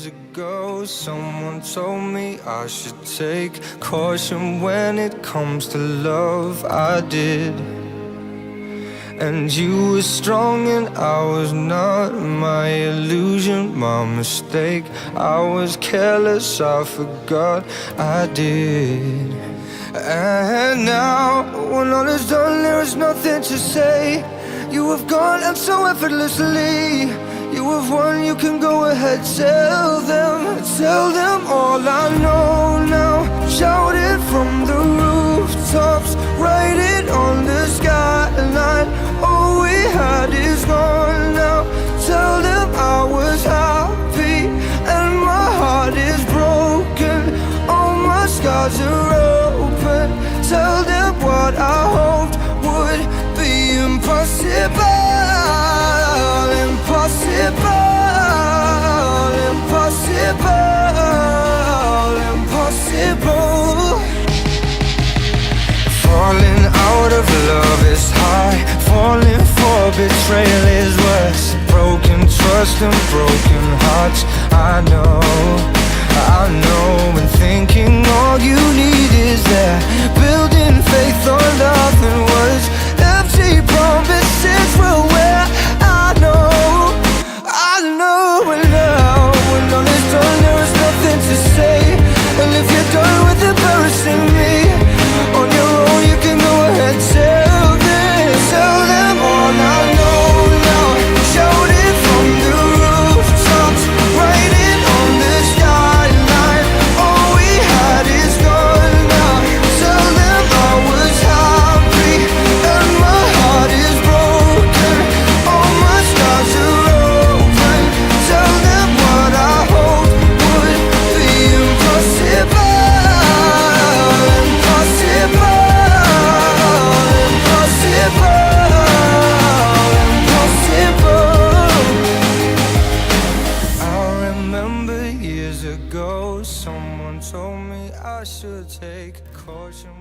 years ago, someone told me I should take caution when it comes to love. I did. And you were strong and I was not. My illusion, my mistake. I was careless, I forgot I did. And now, when all is done, there is nothing to say. You have gone and so effortlessly. You have won, you can go ahead, tell them all I know now. Shout it from the rooftops, write it on the skyline. All we had is gone now. Tell them I was happy and my heart is broken. All my scars are open. Tell them what I hoped would be impossible. Impossible. Falling out of love is high. Falling for betrayal is worse. Broken trust and broken hearts. I know, and thinking all you need is that. Building faith on nothing words. Empty promises will wear. I know, and now when all is done, there is nothing to say. And if you're done with embarrassing me on your own, you can go ahead, tell them all I know now. Shout it from the rooftops, write it on the skyline. All we had is gone now. Tell them I was happy and my heart is broken. All my scars are open. Tell them what I hoped would be impossible. Someone told me I should take caution